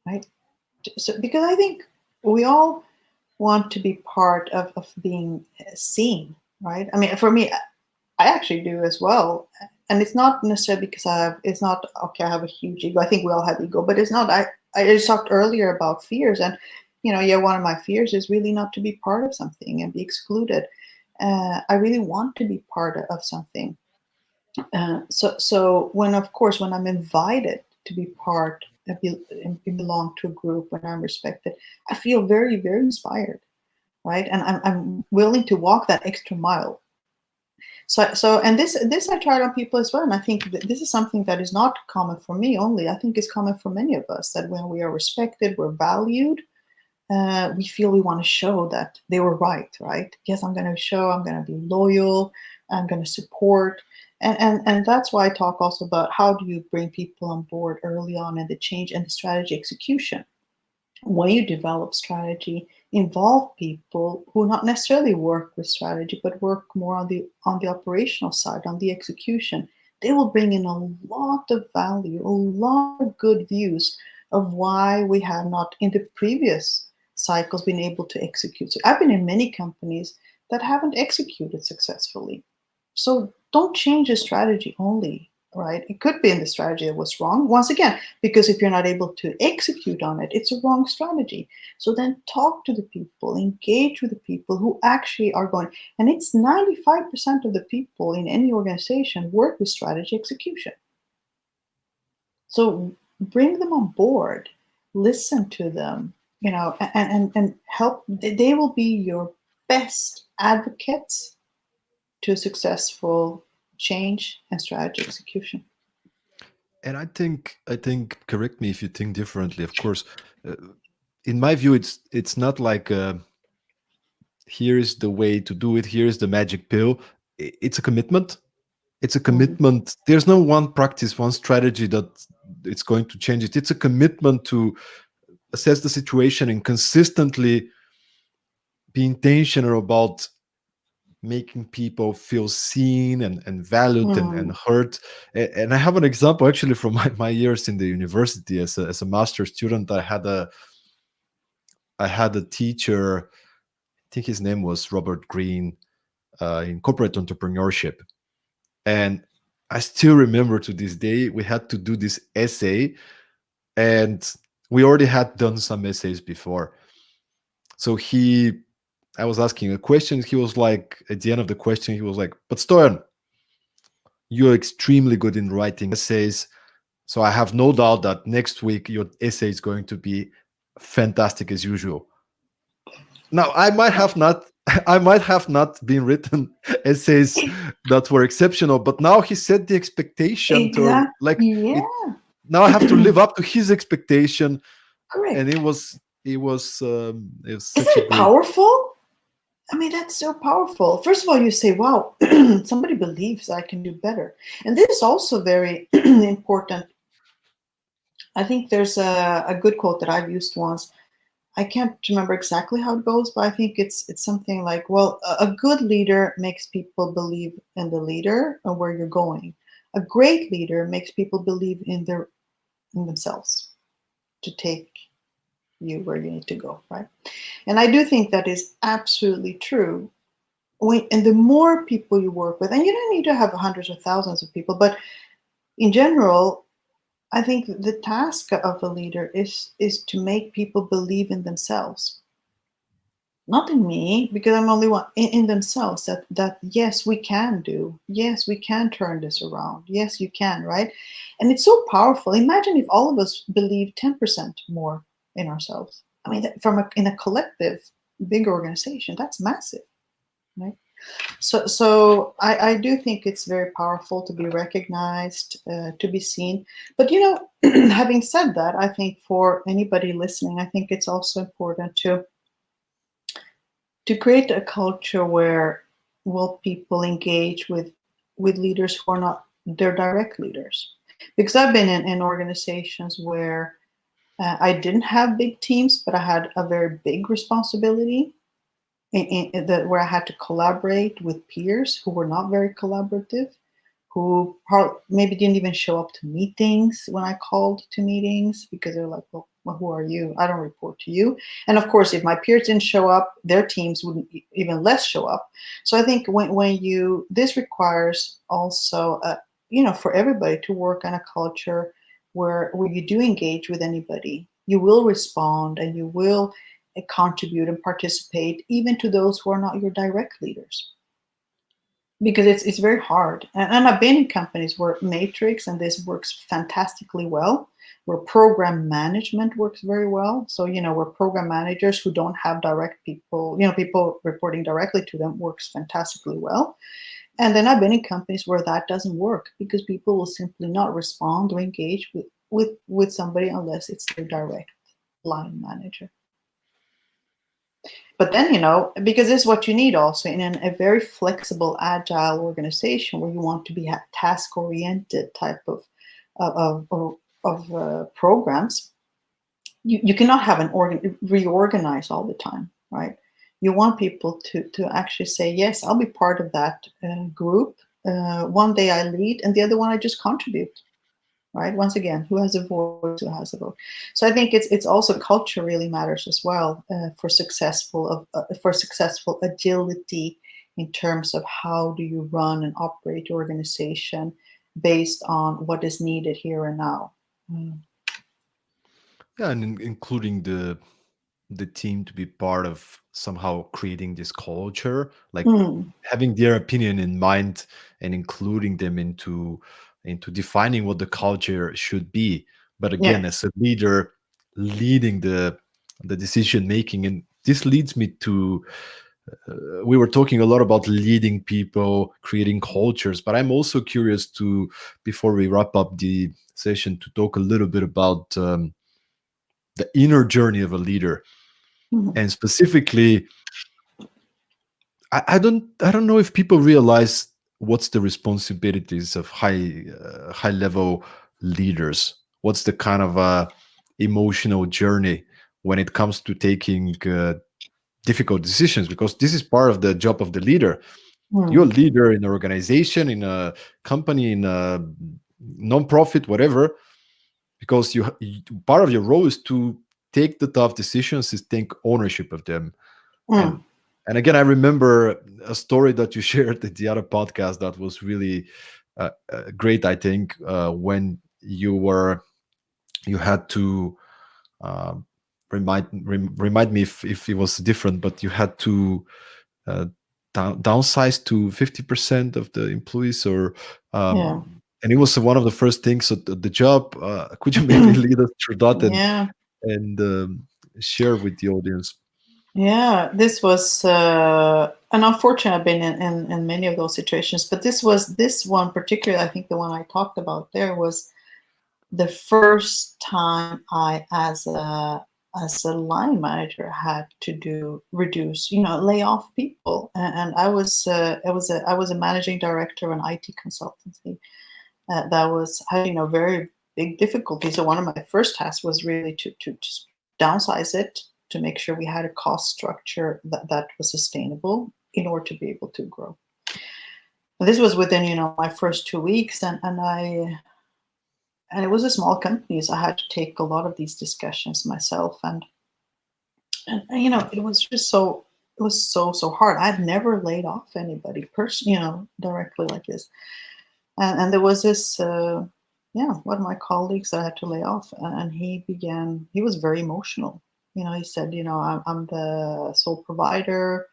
right? So, because I think we all want to be part of being seen, right? I mean, for me, I actually do as well. And it's not necessarily because it's not, okay, I have a huge ego. I think we all have ego, but it's not, I just talked earlier about fears. And, one of my fears is really not to be part of something and be excluded. I really want to be part of something. So of course, when I'm invited to be part, and belong to a group, when I'm respected, I feel very, very inspired, right? And I'm willing to walk that extra mile. And this I tried on people as well, and I think that this is something that is not common for me only. I think it's common for many of us, that when we are respected, we're valued. We feel we want to show that they were right? Yes, I'm going to show. I'm going to be loyal. I'm going to support. And that's why I talk also about how do you bring people on board early on in the change and the strategy execution. When you develop strategy, involve people who not necessarily work with strategy, but work more on the operational side, on the execution. They will bring in a lot of value, a lot of good views of why we have not in the previous cycles been able to execute. So I've been in many companies that haven't executed successfully. So don't change the strategy only, right? It could be in the strategy that was wrong. Once again, because if you're not able to execute on it, it's a wrong strategy. So then talk to the people, engage with the people who actually are going. And it's 95% of the people in any organization work with strategy execution. So bring them on board, listen to them, and help. They will be your best advocates to successful change and strategy execution. And I think, correct me if you think differently. Of course, uh, in my view, it's not like here is the way to do it. Here is the magic pill. It's a commitment. It's a Mhm. commitment. There's no one practice, one strategy that it's going to change it. It's a commitment to assess the situation and consistently be intentional about making people feel seen and valued and Mm. heard. And I have an example actually from my years in the university as a master student. I had a teacher, I think his name was Robert Green, in corporate entrepreneurship. And I still remember to this day, we had to do this essay, and we already had done some essays before. So I was asking a question. He was like, at the end of the question, he was like, "But Stoyan, you're extremely good in writing essays. So I have no doubt that next week your essay is going to be fantastic as usual." Now, I might have not I might have not been written essays that were exceptional, but now he set the expectation to like Exactly. it. Now I have to Yeah. live up to his expectation, and Correct. it was Isn't such a it great. powerful? I mean, that's so powerful. First of all, you say, wow, somebody believes I can do better. And this is also very important. I think there's a good quote that I've used once. I can't remember exactly how it goes, but I think it's something like, well, a good leader makes people believe in the leader and where you're going. A great leader makes people believe in themselves to take you where you need to go, right? And I do think that is absolutely true. And the more people you work with, and you don't need to have hundreds or thousands of people, but in general, I think the task of a leader is to make people believe in themselves, not in me, because I'm only one, in themselves, that yes, we can do, yes, we can turn this around, yes, you can, right? And it's so powerful. Imagine if all of us believe 10% more in ourselves. I mean, in a collective big organization, that's massive, right? So I do think it's very powerful to be recognized, to be seen. But having said that, I think for anybody listening, I think it's also important to create a culture where will people engage with leaders who are not their direct leaders. Because I've been in organizations where I didn't have big teams, but I had a very big responsibility that where I had to collaborate with peers who were not very collaborative, who maybe didn't even show up to meetings when I called to meetings because they're like, well, who are you? I don't report to you. And of course, if my peers didn't show up, their teams wouldn't even less show up. So I think this requires also, for everybody to work on a culture where you do engage with anybody, you will respond and you will contribute and participate even to those who are not your direct leaders, because it's very hard. And I've been in companies where matrix and this works fantastically well, where program management works very well. So where program managers who don't have direct people, people reporting directly to them, works fantastically well. And then I've been in companies where that doesn't work because people will simply not respond or engage with somebody unless it's their direct line manager. But then, because this is what you need also in a very flexible, agile organization where you want to be a task-oriented type of programs. You cannot have reorganize all the time, right? You want people to actually say, yes, I'll be part of that group. One day I lead, and the other one I just contribute. Right? Once again, who has a voice, who has a vote? So I think it's also culture really matters as well for successful agility in terms of how do you run and operate your organization based on what is needed here and now. Mm. Yeah, and including the team to be part of somehow creating this culture, like Mm. having their opinion in mind and including them into defining what the culture should be. But Yeah, again, as a leader, leading the decision making, and this leads me to we were talking a lot about leading people, creating cultures, but I'm also curious to, before we wrap up the session, to talk a little bit about the inner journey of a leader, mm. and specifically, I don't know if people realize what's the responsibilities of high level leaders. What's the kind of emotional journey when it comes to taking difficult decisions? Because this is part of the job of the leader. You're a Mm. leader in an organization, in a company, in a non-profit, whatever. Because part of your role is to take the tough decisions, is take ownership of them. and Mm. and again, I remember a story that you shared at the other podcast that was really great. I think when you had to uh, remind me if it was different, but you had to uh, downsize to 50% of the employees, or Yeah. and it was one of the first things at the job. Could you maybe lead us through that Yeah. and share with the audience? Yeah, this was an unfortunate. I've been in many of those situations, but this one particular. I think the one I talked about there was the first time I, as a line manager, had to do reduce, lay off people, and I was a managing director of an IT consultancy that was had very big difficulty. So one of my first tasks was really to downsize it to make sure we had a cost structure that was sustainable in order to be able to grow. And this was within my first 2 weeks, and it was a small company, so I had to take a lot of these discussions myself, and it was just it was so hard. I'd never laid off anybody directly like this, and there was this one of my colleagues that I had to lay off, and he was very emotional. He said, I'm the sole provider.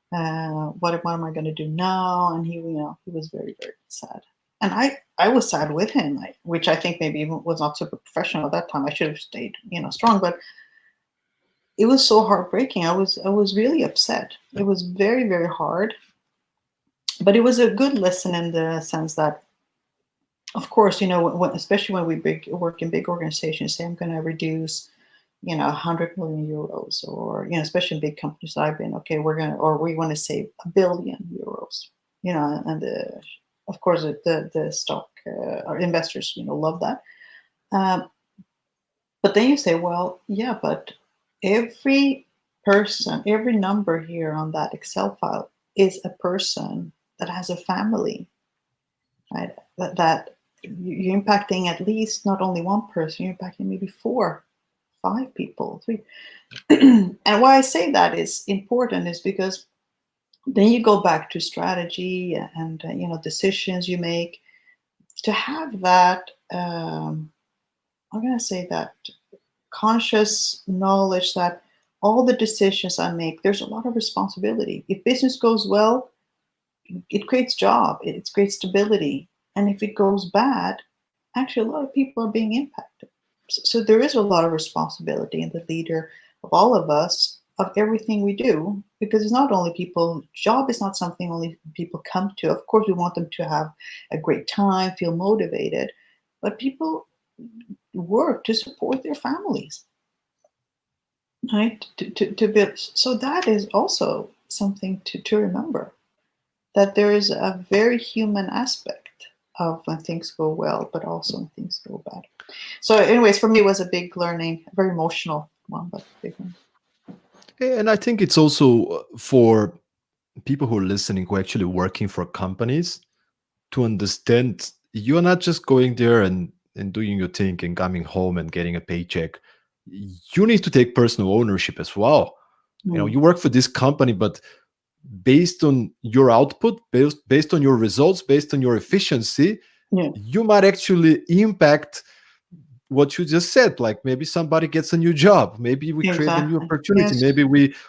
What am I going to do now? And he was very, very sad. And I was sad with him, which I think maybe even was not super professional at that time. I should have stayed, strong, but it was so heartbreaking. I was really upset. It was very, very hard, but it was a good lesson in the sense that, of course, especially when we work in big organizations, say I'm going to reduce 100 million euros, or especially in big companies that I've been, okay, we want to save 1 billion euros, and of course the stock or investors love that. um, but then you say, well, yeah, but every every number here on that Excel file is a person that has a family, right? That you're impacting at least not only one person, you're impacting maybe four, five people, three. And why I say that is important is because then you go back to strategy and decisions you make to have that. I'm going to say that conscious knowledge that all the decisions I make, there's a lot of responsibility. If business goes well, it creates job, it creates stability, and if it goes bad, actually a lot of people are being impacted. So there is a lot of responsibility in the leader of all of us of everything we do, because it's not only people. Job is not something only people come to. Of course, we want them to have a great time, feel motivated, but people work to support their families, right? To build. So that is also something to remember, that there is a very human aspect of when things go well, but also when things go bad. So, anyways, for me, it was a big learning, a very emotional one, but big one. And I think it's also for people who are listening, who are actually working for companies, to understand you're not just going there and doing your thing and coming home and getting a paycheck. You need to take personal ownership as well. Mm. You work for this company, but based on your output, based on your results, based on your efficiency, Yeah, you might actually impact what you just said. Like maybe somebody gets a new job, maybe we create a new exactly. opportunity, Yes. maybe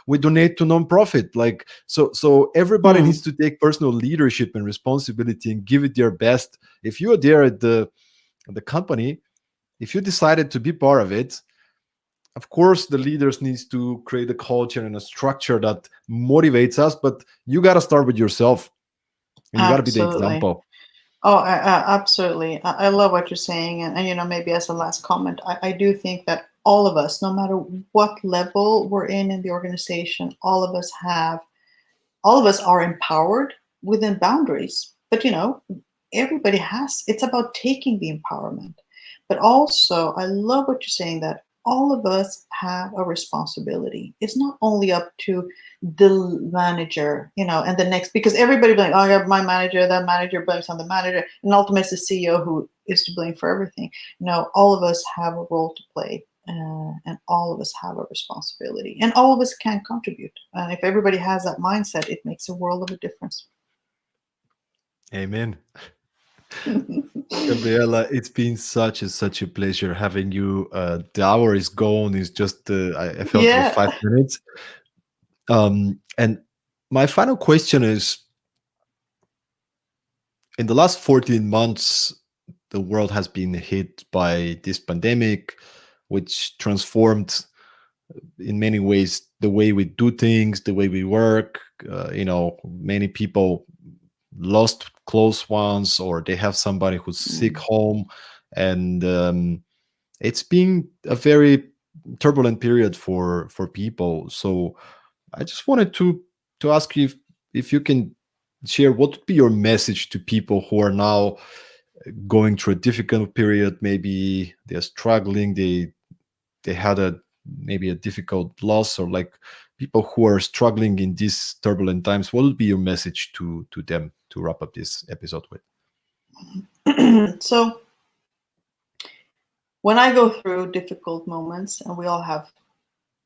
we donate to non-profit. Like so everybody Mm. needs to take personal leadership and responsibility and give it their best. If you are there at the company, if you decided to be part of it, of course the leaders needs to create a culture and a structure that motivates us, but you got to start with yourself and you got to be the Absolutely. example. Oh, absolutely. I love what you're saying. And, maybe as a last comment, I do think that all of us, no matter what level we're in the organization, all of us are empowered within boundaries. But everybody it's about taking the empowerment. But also, I love what you're saying, that all of us have a responsibility. It's not only up to the manager, and the next, because everybody like, oh, yeah, my manager, that manager blames on the manager, and ultimately it's the CEO who is to blame for everything. No, all of us have a role to play, and all of us have a responsibility, and all of us can contribute. And if everybody has that mindset, it makes a world of a difference. Amen. Gabriela, it's been such a pleasure having you. The hour is gone. It's just I felt it was Yeah. 5 minutes. And my final question is: in the last 14 months, the world has been hit by this pandemic, which transformed in many ways the way we do things, the way we work. Many people lost close ones, or they have somebody who's sick Mm. home, and it's been a very turbulent period for people. So I just wanted to ask you if you can share what would be your message to people who are now going through a difficult period. Maybe they're struggling, they had a maybe a difficult loss, or like people who are struggling in these turbulent times. What would be your message to them to wrap up this episode with? So when I go through difficult moments, and we all have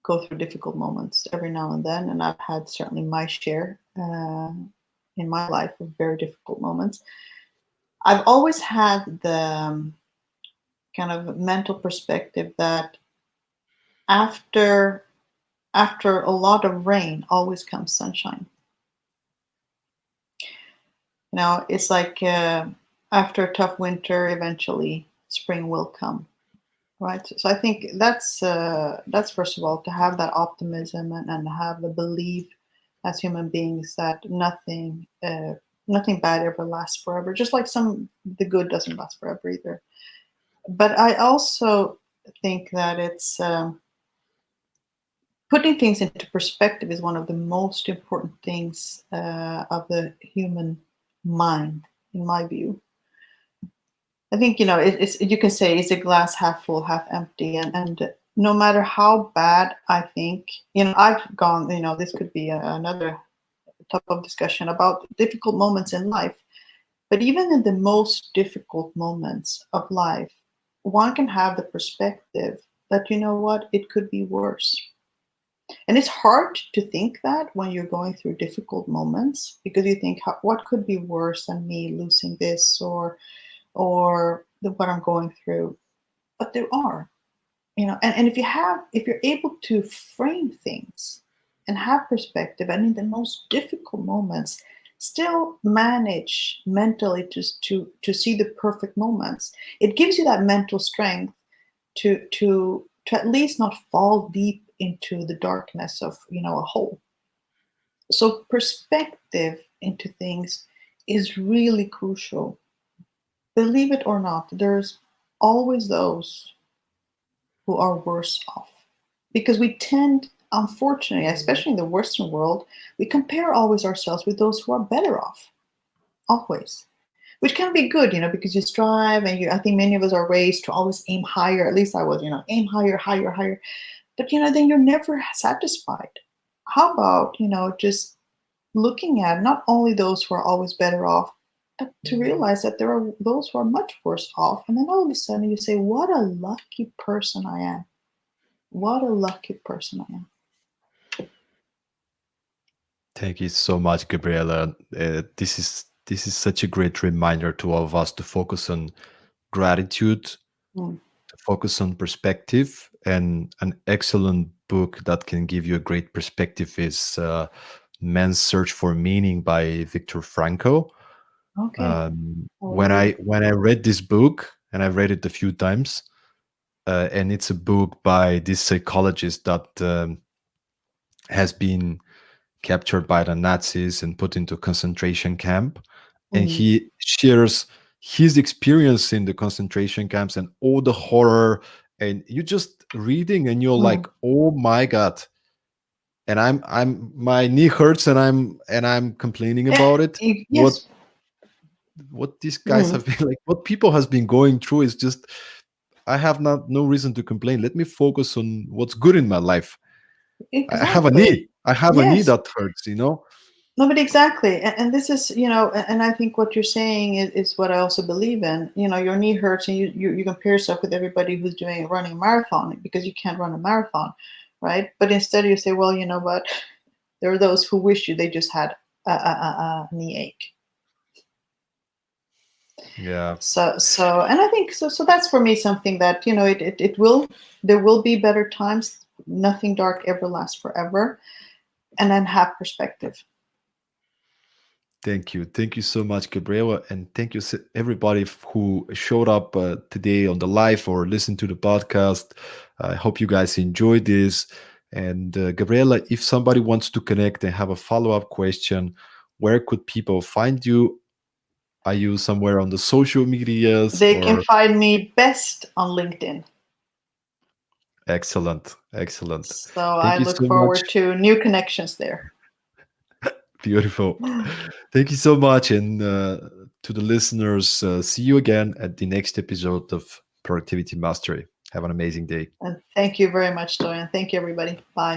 go through difficult moments every now and then, and I've had certainly my share in my life of very difficult moments. I've always had the kind of mental perspective that after after a lot of rain always comes sunshine. It's like after a tough winter, eventually spring will come, right? So I think that's first of all to have that optimism and have the belief as human beings that nothing bad ever lasts forever. Just like the good doesn't last forever either. But I also think that it's putting things into perspective is one of the most important things of the human mind, in my view. I think it's you can say is a glass half full, half empty, and no matter how bad I think, I've gone. This could be another topic of discussion about difficult moments in life. But even in the most difficult moments of life, one can have the perspective that what it could be worse. And it's hard to think that when you're going through difficult moments, because you think, what could be worse than me losing this or what I'm going through? But there are, and if you're able to frame things and have perspective, and in the most difficult moments, still manage mentally to see the perfect moments, it gives you that mental strength to at least not fall deep into the darkness of a hole. So perspective into things is really crucial. Believe it or not, there's always those who are worse off, because we tend, unfortunately, especially in the Western world, we compare always ourselves with those who are better off, always, which can be good, because you strive, and I think many of us are raised to always aim higher. At least I was, aim higher, higher, higher. But then you're never satisfied. How about just looking at not only those who are always better off, but to realize that there are those who are much worse off, and then all of a sudden you say, "What a lucky person I am! What a lucky person I am!" Thank you so much, Gabriela. This is such a great reminder to all of us to focus on gratitude, Mm. to focus on perspective. And an excellent book that can give you a great perspective is Man's Search for Meaning by Viktor Frankl. Okay, I will When read I it. when I read this book, and I've read it a few times, and it's a book by this psychologist that has been captured by the Nazis and put into concentration camp. And Mm. he shares his experience in the concentration camps and all the horror. And you're just reading and you're like, Mm. oh my God. And I'm my knee hurts and I'm complaining about it. What Yes. what these guys Mm. have been like, what people has been going through is just, I have no reason to complain. Let me focus on what's good in my life. I have a Exactly. knee. I have a knee Yes. that hurts. No, but exactly. And this is, and I think what you're saying is what I also believe in. Your knee hurts, and you compare yourself with everybody who's running a marathon, because you can't run a marathon, right? But instead you say, well, you know what? There are those who wish they just had a knee ache. Yeah. And I think so that's for me something that it will, there will be better times. Nothing dark ever lasts forever. And then have perspective. Thank you. Thank you so much, Gabriela. And thank you, everybody who showed up today on the live or listened to the podcast. I hope you guys enjoyed this. And Gabriela, if somebody wants to connect and have a follow-up question, where could people find you? Are you somewhere on the social medias They can or? find me best on LinkedIn. Excellent, excellent. So Thank I you look so much. forward to new connections there. Beautiful. Thank you so much. And to the listeners, see you again at the next episode of Productivity Mastery. Have an amazing day. And thank you very much, Dorian. Thank you, everybody. Bye.